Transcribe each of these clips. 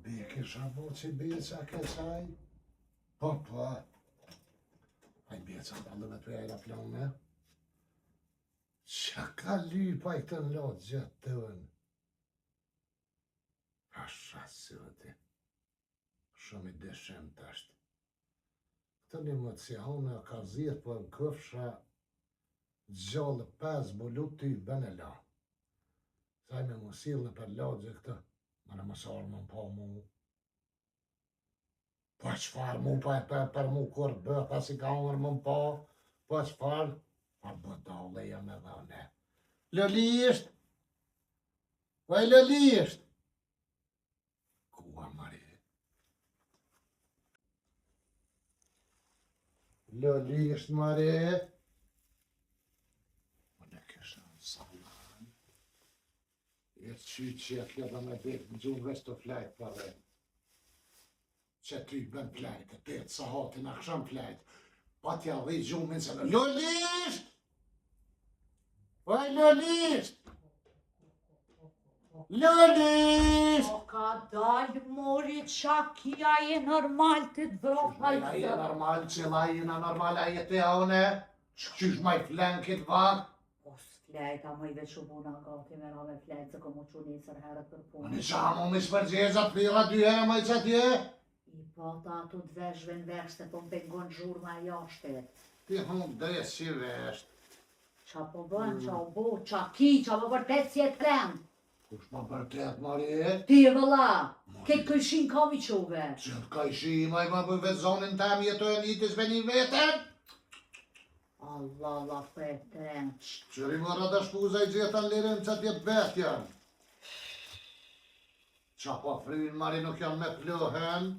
Beke shaboci beca kësaj? Po. Aj beca dalë me të ejra plone. Qa ka lypa i këtë në lotë gjëtë të unë? Asha sëti. Shumë i deshem të ashtë. Këtë një emocione o ka zirë për në këfsha gjallë 5 bulut të i bënë la. Saj me mu silë në për lagje këtë, më në mësarë më po mu. Po qëfar mu për mu kur bë, pas i ka unë më po, po qëfar? Pa bëdale jam edhe ne. Lëlisht! Vaj lëlisht! Kua mari? Lëlisht mari? Unë e kështë në salan. E që edhe me betë në gjumë veç të flajtë për dhe. Që ty bën flajtë, të të sahatin a kësham flajtë. Pa t'ja dhe i gjumën se në lëlisht! Vaj lëlisht! Lëlisht! O ka dalë mori qa kia je normal të të vropa i A je normal, qëla jena normal, a jetë e aune? Qysh maj flenkit vak? O s'flejt, a më i veç u buna gati me ra me flejt, se kom u që njësër herët për punë. Në qamu mi shpërgjezat pira 2 herë maj që atje? I pata ato të veshve në vesh, se po më pengon zhurma e jashtet. Ti hum dres që vesht. Qa po bën, qa u bo, qa ki, qa po vërtet si e të krem. Kush ma bërtet, mari? Ti e vëlla, këtë këshin kam i qove. Qëtë ka ishi maj ma për vetë zonin tem jetojnë itis me një vetën? Allah, për e tren. Qëri më rada shpuza i gjithan lirin që t'jetë betjen. Qa po frynë, mari nuk janë me plohen?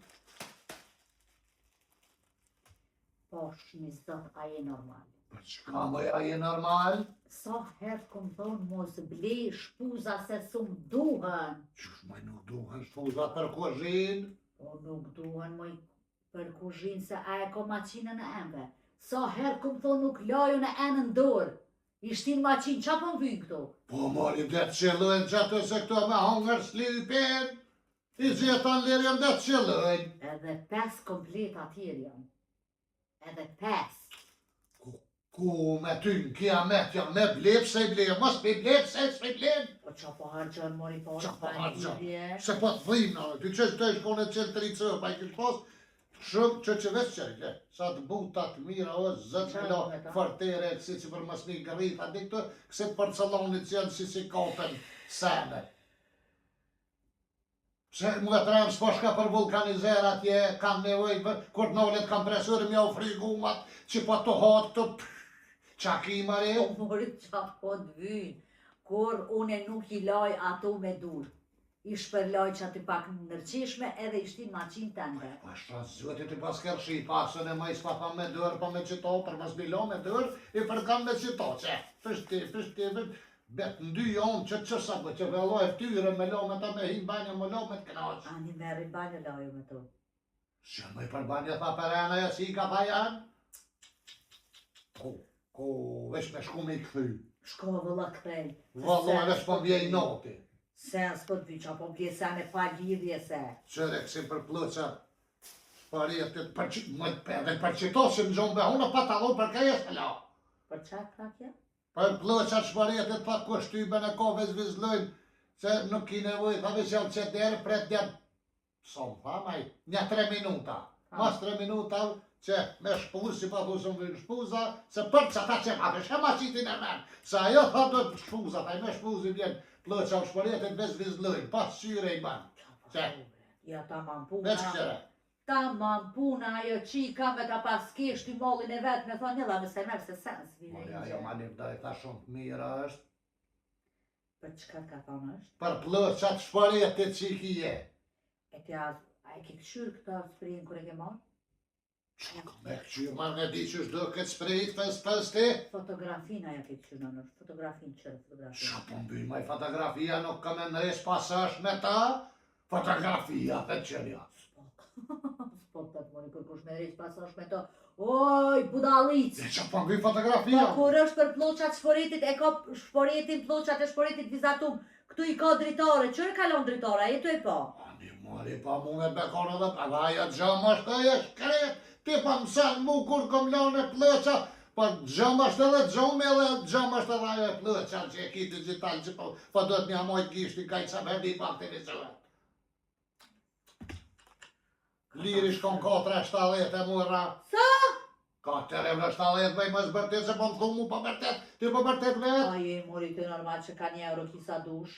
Po shmizot, a je normal. Për çka më ja je normal? Sa herë kom thonë mos ble shpuza se s'um duhen. Qysh maj nuk duhen shpuza për kozhin? Po nuk duhen moj për kuzhin se a e ko maqinën e emve. Sa herë kom thonë nuk laju në enën dorë. Ishtin maqin, qa po m'vynë këto? Po mori det qëllën që ato se këto me hongër slipin. I gjetan lirën det qëllën. Edhe 5 komplet atyr jam. Edhe 5. Ku me ty në kia met jam me blep se i blep, mos me blep se s'me blep. Po qa po hargjën mori po Qa po hargjën? lidhje? Se po të dhim në, ty qështë të ishë kone qëllë 3 pa i kështë pas, shumë që veç qëllë, sa të butat mira o zëtë këla fartere, si që për mas një gërrit, a di këtë, këse porcelonit që janë si kapen sene. Se më vetërem s'poshka për vulkanizer atje, kam nevoj, kur t'nollet kam presur, mja u frigumat, që po të hatë të qa ki mare? Po mori qa po t'vynë. Kur une nuk i laj ato me dur. I shpërlaj që aty pak nërqishme edhe ishtin maqin të ndë. Ashtra zëti të pas kërshi, pasën e majs pa me dërë, pa me qito, për mas bilo me dërë, i përkam me qito, që pështi, bet në 2 jonë që qësa për që velloj tyre me lomet a me him banjo me lomet knaq. Ani meri banjo laju me to. Që më i për banjo tha për ena e si ka pa janë? Ko, vesh me shku me i këthy. Shko vëlla këthej. Vëllo e vesh po mbjej noti. Sen s'po t'vi qa po bje sen e pa lidhje se. Qëre kësi për plëqa, parjetit, edhe për qito që në gjonë behona patalon për kaj e s'la. Për qa prakja? Për plëqa shparjetit pa kushtyben e kove zvizlojnë, se nuk ki nevoj, tha veç javë që derë, pret derë, sa më tha maj, një 3 minuta. Mas 3 minuta që me shpuz, si pa thusëm vëjnë shpuza, se për që ta që ma përshë ma qitin e men, se ajo tha do të shpuza, ta i me shpuzi vjen plëqa shparjetit veç zvizlojnë, pas qyre i ban. Ja ta man puna. Veç këtëre. Ta man puna ajo qika me ka pas kesh ty mollin e vetë me thonë njëlla me se merë se sens vile i Moja, jo ma një vdaj tha shumë të mira është. Për çka ka thonë është? Për plëqat shparjetit që i kije. E tja, a e ke këshyrë këta sprinë kër e ke marë? Që ka me këqyrë, ma në di që shdo këtë sprejt fës ti? Fotografin aja ke këshyrë në nështë, fotografin qërë fotografin. Qa po mbyj maj fotografia nuk ka me nëresh pasash me ta? Fotografia, dhe qërja. Spot të të mori kërkush me rejtë pasosh me to. Oj, budalic! E që po ngi fotografia? Po kur është për ploqat shporetit, e ka shporetin, ploqat e shporetit vizatum. Këtu i ka dritare, qërë kalon dritare, jetu e po? Ani mori pa mu me bekona dhe pa vaja gjama është e shkret. Ti pa mësan mu kur kom lane plëqa. Pa gjama është edhe gjome edhe gjama është edhe ajo e plëqa që e ki digital që po do të një mojt gishti kaj që verdi pa aktivizohet. Lirish kon 4,70 e mura. Sa? 4,70 bëj më zbërtet se po më thumu po bërtet. Ti po bërtet vetë? Aje, mori të normal që ka 1 euro kisa dush.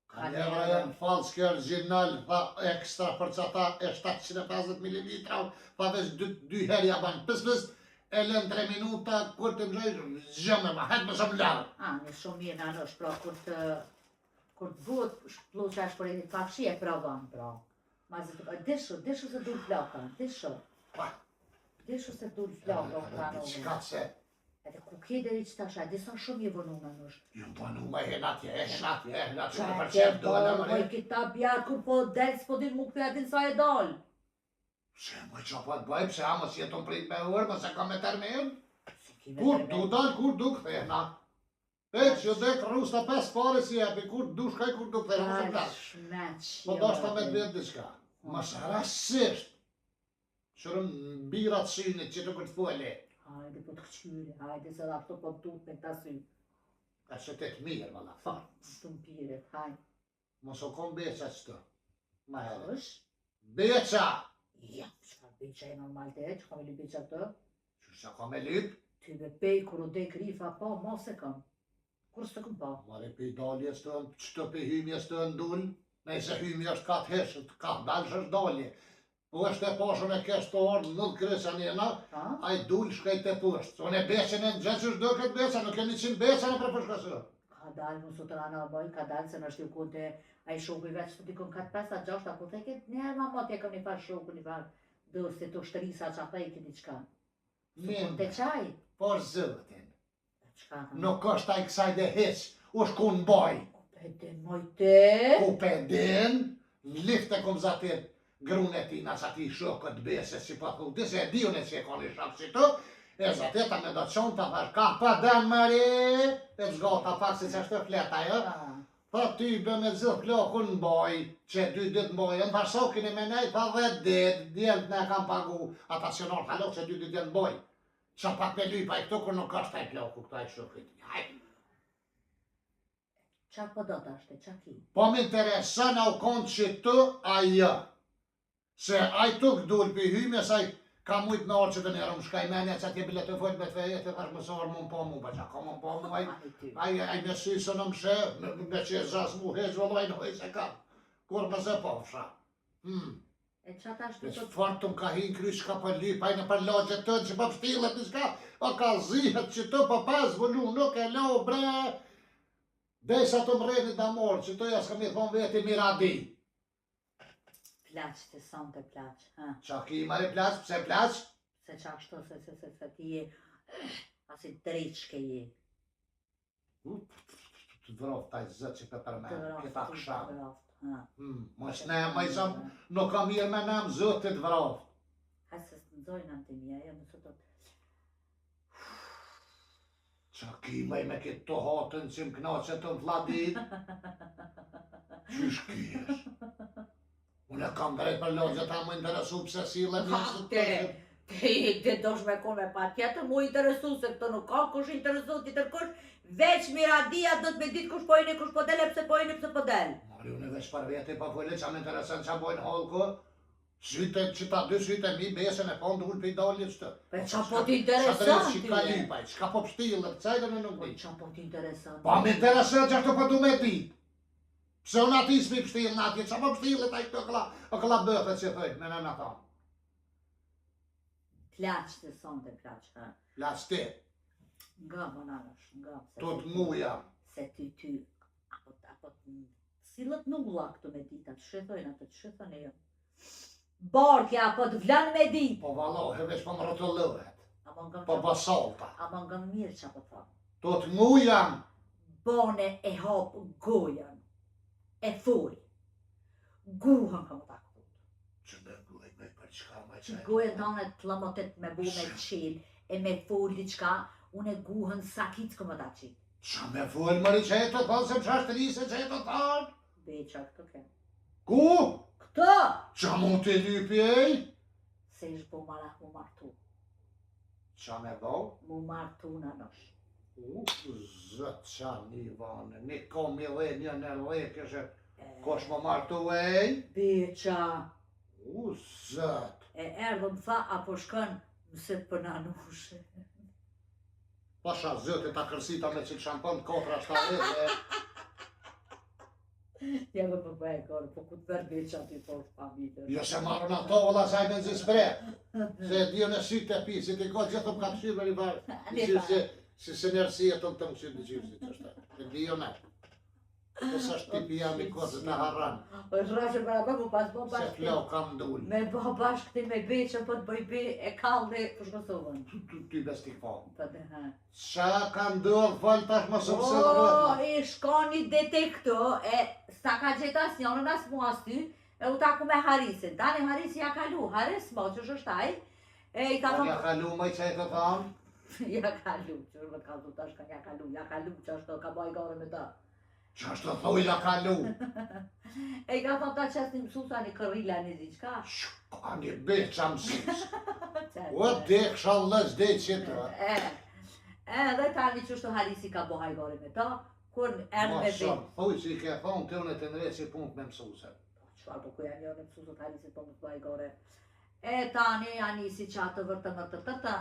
Ka një euro janë falske original, pa ekstra për që ata e 750 ml, pa veç 2 herë ja banë pësës, e lën 3 minuta, kur të mëshoj, zgjëme ma, hajtë më shumë larë. Në shumë mirë në është, pra kur të buhet ploqa e shporetit pafshi e pravan, pra. Ma zë të dishu se dur flaka, dishu. Pa, Dishu se dur flaka, qka se, edhe ku ke deri që tasha, disa shumë i vënu me nësh. ju më panu me henatje, që në Qa për ke qep dole bërë, më moj kita bjarë, kur po del, s'po din mu këpja din sa e dal. Se më qa po të bëj, pse ama si jeton prit me urë, më se ka me termin? Si ki me Kur të du me- dal, kur du këthena. E që dek rusta 5 pare si jepi, kur du shkaj, kur du këthena, më se plas. Shmeq, Po do shta me të vjetë diçka. Mas rasisht. Shërëm birat synit që të këtë fuele. Hajde po të këqyri, hajde se dhe ato po tut me këta sy. Ka që të të mirë, valla, fart. Të mpiret, hajde. Mos o kom beqa që të. Ma herë. Është? Beqa! Ja, çka beqa e normal të që kam e li beqa të? Që që ka me lyp? Ty me pej kur u dek rifa, po, mos e kam. Kur së kam po? Mare pe daljes të në, që të pe hymjes të ndull. Nëjse hymje është ka të heshët, ka dalsh është dalje. Po është e poshën e kesh të orë, nëllë kryesa njena, Ha? a i dull shkaj të poshtë. Unë e beqen e në gjithë që është do këtë beqa, nuk e 100 beqa në për përshkasë. Ka dalë mu sot rana boj, ka dalë se në shtiu kunte a i shoku i veç të dikon 4-5-6, apo të këtë njerë ma tje kam një farë shoku një farë dërste të shtrisa që ata i këtë diqka. Sukon të qaj? Por zëvëtin, Qka ka? nuk është a i kësaj dhe heq, u shku në boj. Pete moj te? Ku pedin, në lift e kom zatit grun e tina që ati shokët bese si pa thuti, se e diun e që e koni shok si të, e zateta me do të qonë të thash, ka pa den mëri, e zgota pak si që është të fleta, jo? Tha ty be me zilë plokun në boj, që 2 dit në boj, në thash sokin e me nej, tha 10 dit, djelët ne kam pagu, ata që nërë halo që 2 dit në boj. Qa pak me lypa i këtu, kur nuk është taj ploku këta i shokit. Hajde. Qa po do të ashte, qa ki? Po më interesën au konë që të aja. Se aj tuk dul për hyme, sa i ka mujtë në orë që të njerë më shkaj menja që atje bile të fojt me të fejet, e thash më sorë më po mu, pa qa ka më po mu, aj me sy së në mshe, me që e zas mu heq, vëllaj në hoj se ka, kur më se po fsha. E qa ta ashtu E të që fort të më ka hinë kry që ka për lyp, aj në për logjet të që për pështillet në shka, o ka zihet që të për pas vëllu, nuk e lo bre, desa të mrejnit da morë, që të jas kam i thonë veti miradi. plaq, të son të plaq, ha? Qa ki mare plaq, pse plaq? Se qa ashtu, se ti je, asi drejqke je. Të vroft taj zët që për me, Të vroft, këta të kësham. vroft, ha. Mos ne, ma i zëm, nuk ka mirë me nem zët të vroft. Ha se së nëzojnë në të mija, jo nësë të... Qa ki maj me këtë të hotën që më knaqe të më vladit? Qysh kish? Unë e kam drejt për logje ta më interesu pëse sile njësë të Te dosh me kone pa tjetër mu interesu se këto nuk ka kush interesu ti tërkush veç miradia do të me ditë kush pojnë kush po del e pse pojnë pse po del. Mari unë e veç për vete pa vojle qa më interesën qa bojnë holko. Syte që ta 2 syte mi besën e fond ullë për i dalje që të. Pe qa po t'interesan Që ka lipaj, që ka po pështillë, cajtën e nuk di. Qa po t'interesan Pa më interesën që ashtu po du me dit. Pse unë ati s'mi pështillë në atje, qa po pështillë ta i këto këlla bëfet që thëjt, me në në thonë. Plaq të son të plaq, ha. Plaq ti, Nga bananash, nga. të të muja. Se ty, apo cilët nulla këtu me dita, të shethojnë atë, të shethojnë e jo. Barkja, apo të vlan me dit. Po valohe, veç po më rotullohet. Po Po basalta. Ama nga mirë që apo tha. Të të muja. Bone e hap gojan. E fuj. Guhën kam ta këtu. Që me guaj me për qka ma që gojën tonë të lamotet me bu me qil, e me fol diçka, unë e guhën sakit s'ko më ta qit. Qa me full mëri që e të thonë se më shashtërise që e të thonë? Beqa këto ke. Ku? Këto! Qa mund të lypi ej? Se ish bo malah mu martu. Qa me bo? Mu martu në nosh. Zët qa një vanë, një kom i dhe një në dhe kështë kosh më martu ej? Beqa! Zët! E erdhëm tha, apo shkën mëse për nanushe. Pasha zëtë ta kërsita me qilë shampon kotra shtarit. Ja me për bëjë kërë, po ku të verë beqa ti po familje. Jo se marrën ato vëlla saj me zisbre. Se dio në sytë e pi, si ti ka gjithëm ka të shyrë me një barë. Si nërësia të më të më shyrë në gjyrë si që është. E dio në. Kësë është tipi jam i kodë të harran. O shrashe për apë, po pas po Se bashkë. flau kam ndull. Me bo bashkë ti me beqën, po të bëj be e kalde për shkosovën. Ty bestik po. Po të ha. Qa ka ndodhë falë tash më sëmë se O, rrëtë. e shka një detekto, e sta ka gjeta s'njonën as mu as ty, e u taku me Harisin. Tani Harisi ja kalu, Haris mo që shështaj, e i ka Ja thonë, kalu më që e të thamë. ja kalu, që më të kaldu tash ka ja kalu, që është ka baj gore me ta. Qa është të thuj ja kalu? E i ka thonë ta qes një mësusa një kërrila një diqka. Shka një beqa mësis. O dek shallës dhe që të. Dhe tani që është Harisi ka boj gore me ta, kur erë Ma me shumë, vetë. thuj që i ke thonë të unë të nërë që punë me mësuse. Qfar po kuja një në mësusët Harisit po më të baj gore. E tani Anisi qa të vërtë më të tëta,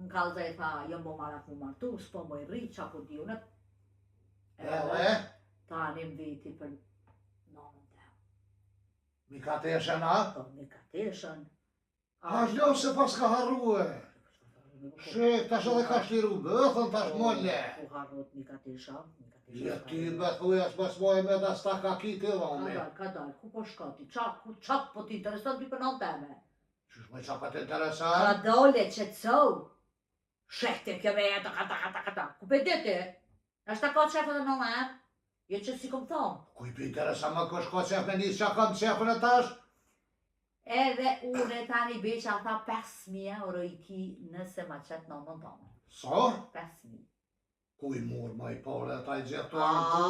më kalza e tha, jëm bo marat mu martu, s'po më i rri, qa po di unë. Edhe, Tani më veti për nonën të. mi ka të eshe na? Po më ka teshën. A shlo se pas ka harruë. Shek, tash edhe ka shliru bëthën tash molle. Po harrot mi ka tesha, Je ty bëthuj as pas mojë me da sta ka ki të dhome. Ka dal, ku po shkati, qa po t'intereson t'i për non teme? Qysh me qa pa të Ka interesant? dole qetësou. Shehte kjo me jetë, kata. Ku pe dete? Ashtë ta ka qefë dhe non e? Jo që si kom thonë. Kuj për interesant më kësh ka qef me njës qa kam qefën e tash? Edhe une tani beqa tha 5.000 euro i ki nëse ma qetë nonën tonë. So? 5.000. Kuj mur ma i pare ta i gjithë të anë ku?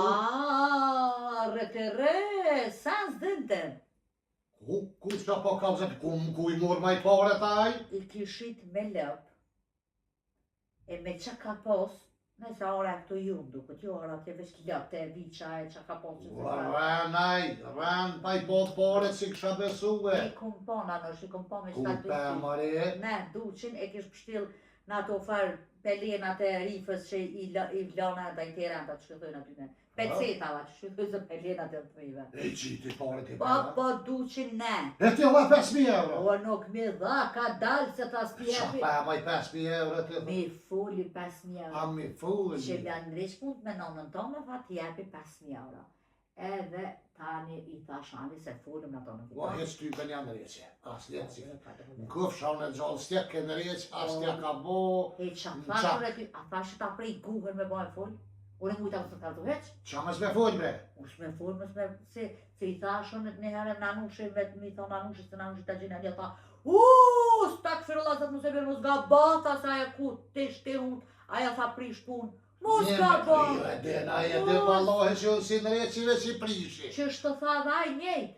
Re, sa s'dinte. Ku qa po kalzet? Kuj mur ma i pare taj? I kishit me lëp. E me që ka pos, nëse ora këtu ju më duket, jo ora të veç lëp të viqa e që ka pos që se ka. Ran, pa i po të pare si kësha besue. I kumpona nësh, i kumpo me Ku qëta pe mare? Ne, duqin e kish pështil në ato farë pelenat e rifës që i vlana dhe i tera të shkythojnë aty ne. Pecetava që shkythojnë zë pelenat e të mive. E qiti pare ti Po duqin ne. E ti ova 5.000 euro. O nuk mi dha, ka dalë se ta Qa spjepi. pa e maj 5.000 euro ti? Mi fuli 5.000 euro. A mi fulli. Që bja ndrish punë me nonën tonë, fa t'jepi 5.000 euro. Edhe tani i thash Ani se fulim në tonë. Ko hec ty për një nërjeqe. As ljetë si. Në këf shaun e gjallë stjek ke nërjeq, as tja ka bo. E qa thashur e ty, a thash ta prej guhën me bojë full? Unë mujta më të kaldu heq? Qa më s'me full bre? Ush me full, se i thashun një herë nanushe, mi thonë nanushe, se nanushe të gjinë, një tha, stak firullat se të mëse bërë, mos ga bata sa e ku, te shtehut, aja tha prish pun, mos ga bata. Jo e dena, e dhe vallohe që si nërjeqive që prishi. Që shtë tha dhe aj njejt.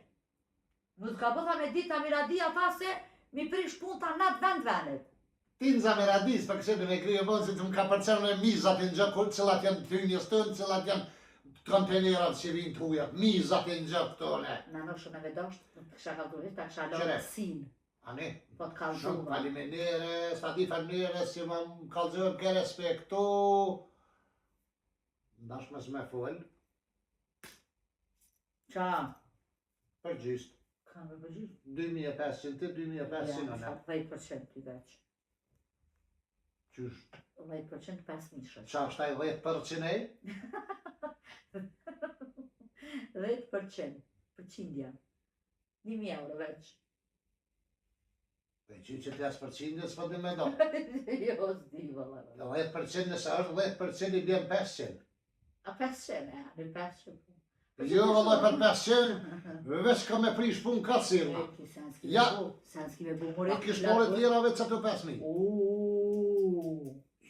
Mos ga bata me dita miradia tha se mi prish pun ta natë vend. Tinza me radis, për kështë me kryo bonë, si të më ka përcerën e mizat e në gjë, cilat janë të njës tënë, cilat janë kontenerat që vinë të ujat, mizat e në gjë këtone. Në nëshën e vedosht, kësha kaldurit, ta kësha Qëre? lorë sin, Ani? po të Shumë kalduva. falimenere, stati falimenere, si më kalzër ke respektu. Ndash me s'me full, Qa? përgjist. Ka me përgjit? 2500 të 2500 në ne. 10% t'i veç. Qysh, 10% 5.000 shës. qa është taj 10% e? 10%, për qindja. 1.000 euro veç. Dhe që të jasë përqindje, s'po dhe me do. Jo, s'di, vëlla. 10% nëse është 10% i bjen 500. A 500, në 500. Jo, vëllaj për 500, veç ka me prish pun ka sirma. Ja. Sen s'ki me bu more. A kish more tjera veç ato 5.000.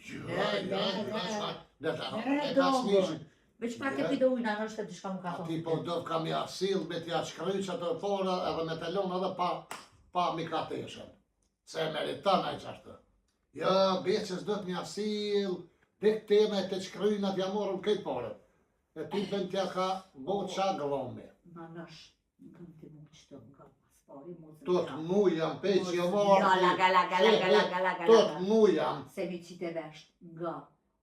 Jo, Veç pak e pido ujna nështë të diçka më ka thonë. Ti po do kam ja sill me t'ja shkryq ato fora edhe me telon edhe pa mikateshen. Se meriton ai qashtu. Jo, beqës do t'ja sill, dik teme të shkryjna t'ja morën këtë porët. E ti bën t'ja ka bo qa glome. Ma nash, në kam të mu qëto nga paspari, Tot mu jam peq jo morë. Gala. Tot mu jam. Se mi qite vesht nga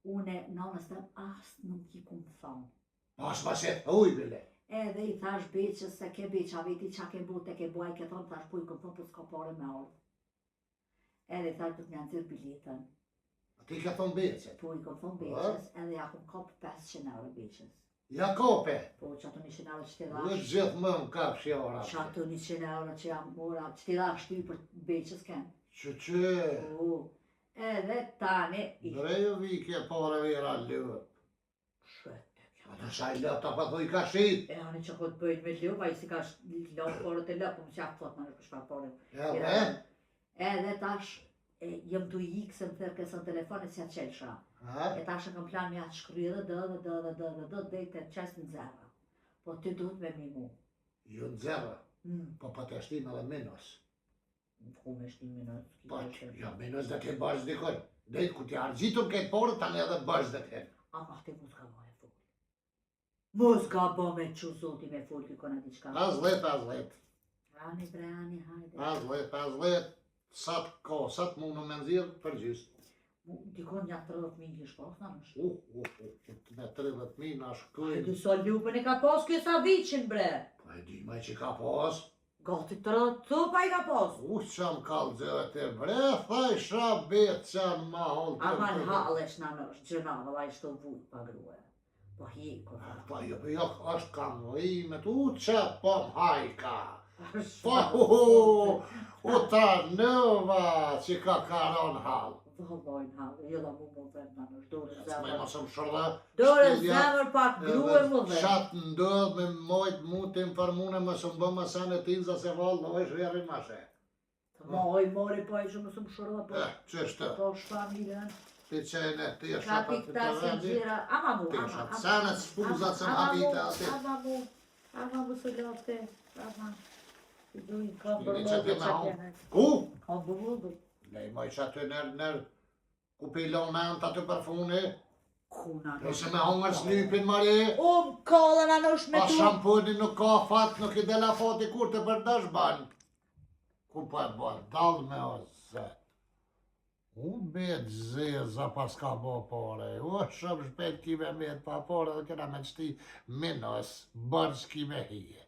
une nanës tëm asë nuk i kumë thonë. Pas ma se uj bile. Edhe i thash beqës se ke beqa veti qa ke bu të ke buaj ke thonë, thash po i këmë thonë po s'ka pare me orë. Edhe i thash du t'nja nëzirë biletën. Ti ka thonë beqet. Po i këmë thonë beqës, edhe ja këmë kapë 500 euro beqës. Ja kope. Po që ato 100 euro që ti Në dhash. gjithë më në kap shjora. Që ato 100 euro që jam mora, që ti dhash ty për beqës ken. Që. Po, edhe tani i Drejo vike pare vera lëp. shëtë. A të shaj lëp të pa thuj ka shit. E ani që këtë bëjnë me lëp, a i si ka lëp porët e lëp, po më qafë thot më në këshpa porët. Edhe? Edhe tash, jëm të ikë se më thërë kësë në telefonet si atë qelsha. E tash e kam plan me atë shkry dhe dhe të qesë në zera. Po ty duhet me mimu. Jo në zera. Po pa të shtim edhe minus. Ku me shtim minus? Po, ja minus dhe të bashkë dikoj. Dhejtë ku t'ja argjitur këtë porët, tani edhe bashkë dhe të. Ama te mos ka ba e full. Mos ka ba me që zoti me full t'i kona diqka. 50. Ani bre, ani, hajde. 50. Sa të mundu me nëzirë për gjysë. Dikon një 30.000 kish pas në nështë. Me 30.000 në E shkujnë. du so lupën e ka pas kësa vichin bre. Po e di me që ka pas. Gati 30 cupa i ka pas. Që më kalëzëve të bre, thaj shabet që më holë të Ama në halësh në nështë, gjëna dhe la ishtë të vujt pa grue. Po hiko. Po jo, është kam vojime të që po më hajka. Po, u ta nëva që ka karon halë. Vëllojnë halë, jela mu më vend në nështë, dore Me zemër. mos më shërda. Dore zemër pak grue më vend. Qatë ndodhë me mojtë mu të informune më së më bëmë sene tinza se valë në ojshë vjerin ma she. Moj, mori po e që më së më shërda po. Qështë? Po shfamilën. Ti qene, ti e Ka shapat të pikta si vendi. gjira. Ama mu, Ti ama. shatë sanet spuzat se më habite ati. Ama mu së lafte. Ama. I du i kam Shkini bërë që ti që me hon. kene. Ku? Kam bërë. Nej, moj që aty nërë, ku pilon me antë aty për funi. Kuna në. Nëse me hongër slypin mari. Kallën anë është me Pa tu. shampuni nuk ka fat, nuk i dela fati kur të përdash ban. Ku pa e ban, dal me ose. U bet zeza pas ka bo pare, u shumë shpet kime met pa pare dhe këna me qëti minus, bërës kime hije.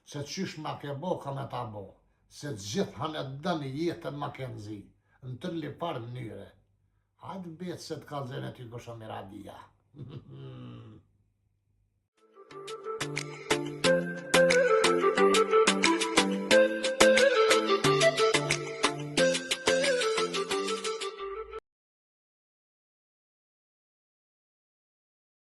Se qysh ma ke bo, ka me ta bo. Se gjithë hanë dëni jetën ma ke nëzi, në të lipar mënyre. Hajtë betë se të kalzene ty kështë miradia.